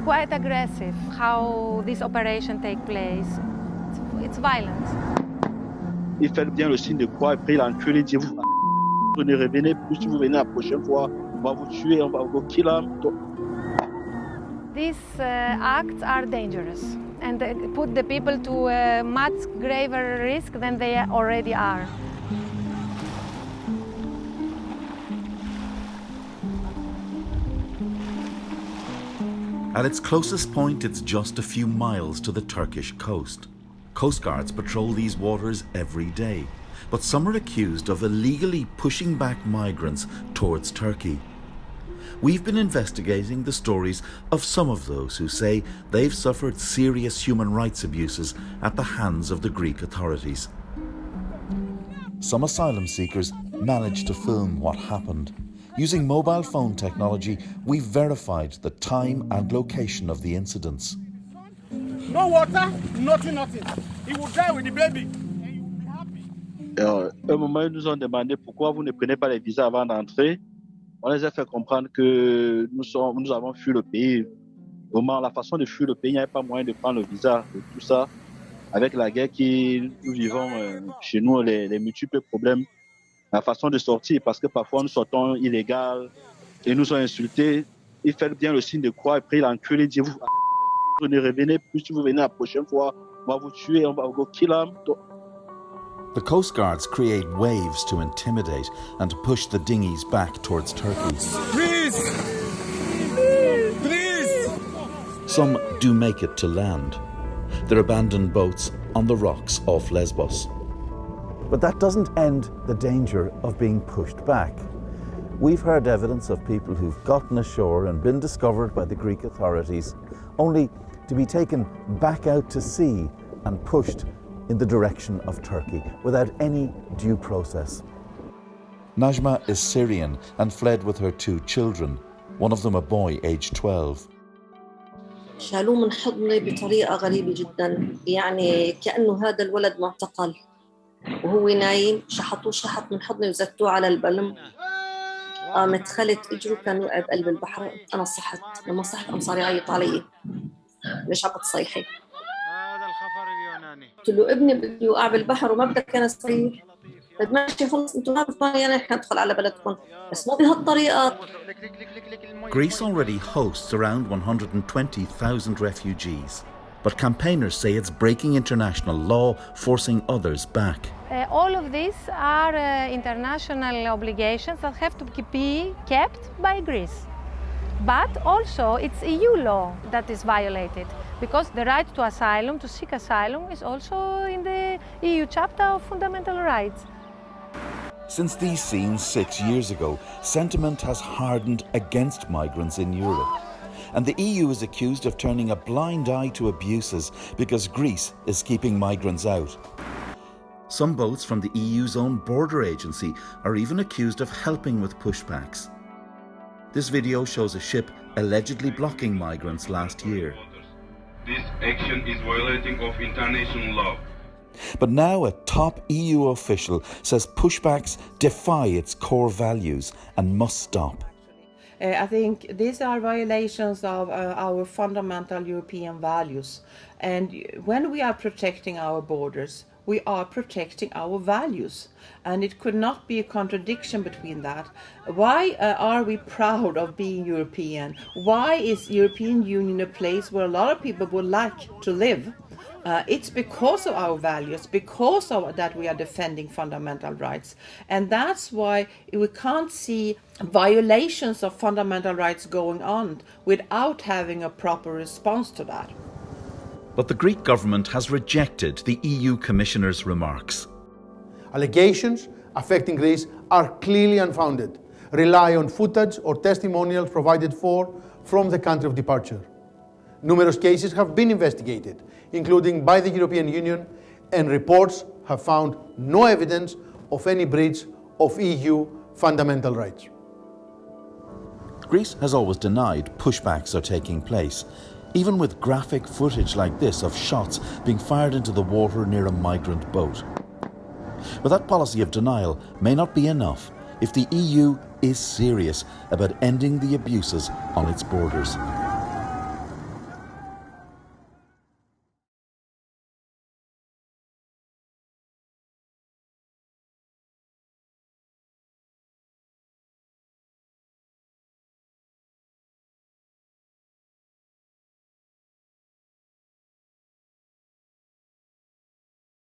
quite aggressive how this operation takes place. It's violent. Il fait bien le signe de croix et puis il a enculé, dit vous ne revenez plus, si vous venez la prochaine fois, on va vous tuer, on va vous kill him. These acts are dangerous and put the people to a much graver risk than they already are. At its closest point, it's just a few miles to the Turkish coast. Coast guards patrol these waters every day, but some are accused of illegally pushing back migrants towards Turkey. We've been investigating the stories of some of those who say they've suffered serious human rights abuses at the hands of the Greek authorities. Some asylum seekers managed to film what happened. Using mobile phone technology, we've verified the time and location of the incidents. No water, nothing. He will die with the baby. And you will be happy. Un moment, ils nous ont demandé pourquoi vous ne prenez pas les visas avant d'entrer. On les a fait comprendre que nous avons fui le pays. Vraiment, la façon de fuir le pays, il n'y avait pas moyen de prendre le visa. Et tout ça, avec la guerre que nous vivons chez nous, les multiples problèmes, la façon de sortir, parce que parfois nous sortons illégal et nous ont insultés. Il fait bien le signe de croix et puis il a enculé, il dit vous ne revenez plus, si vous venez la prochaine fois, on va vous tuer, on va vous kill him. The Coast Guards create waves to intimidate and to push the dinghies back towards Turkey. Please! Some do make it to land. They're abandoned boats on the rocks off Lesbos. But that doesn't end the danger of being pushed back. We've heard evidence of people who've gotten ashore and been discovered by the Greek authorities, only to be taken back out to sea and pushed in the direction of Turkey without any due process. Najma is Syrian and fled with her 2 children, one of them a boy aged 12. شالوه من حضني بطريقة غريبة جدا، يعني كأنه هذا الولد معتقل وهو نايم، شحط من حضني وزتوه على البلم. قامت خلت اجره كان وقع بقلب البحر. انا صحت، لما صحت قام صار يعيط علي، ليش عم بتصيحي؟ هذا الخفر اليوناني. قلت له ابني بده يوقع بالبحر وما بدك انا صيح. طيب ماشي خلص انتم ما بتفهموا، انا رح ادخل على بلدكم بس مو بهالطريقه. Greece already hosts around 120,000 refugees, but campaigners say it's breaking international law, forcing others back. All of these are international obligations that have to be kept by Greece. But also it's EU law that is violated, because the right to asylum, to seek asylum, is also in the EU chapter of fundamental rights. Since these scenes 6 years ago, sentiment has hardened against migrants in Europe. And the EU is accused of turning a blind eye to abuses because Greece is keeping migrants out. Some boats from the EU's own border agency are even accused of helping with pushbacks. This video shows a ship allegedly blocking migrants last year. This action is violating of international law. But now a top EU official says pushbacks defy its core values and must stop. I think these are violations of our fundamental European values. And when we are protecting our borders, we are protecting our values. And it could not be a contradiction between that. Why are we proud of being European? Why is European Union a place where a lot of people would like to live? It's because of our values, because of that we are defending fundamental rights. And that's why we can't see violations of fundamental rights going on without having a proper response to that. But the Greek government has rejected the EU Commissioner's remarks. Allegations affecting Greece are clearly unfounded, rely on footage or testimonials provided from the country of departure. Numerous cases have been investigated, including by the European Union, and reports have found no evidence of any breach of EU fundamental rights. Greece has always denied pushbacks are taking place, even with graphic footage like this of shots being fired into the water near a migrant boat. But that policy of denial may not be enough if the EU is serious about ending the abuses on its borders.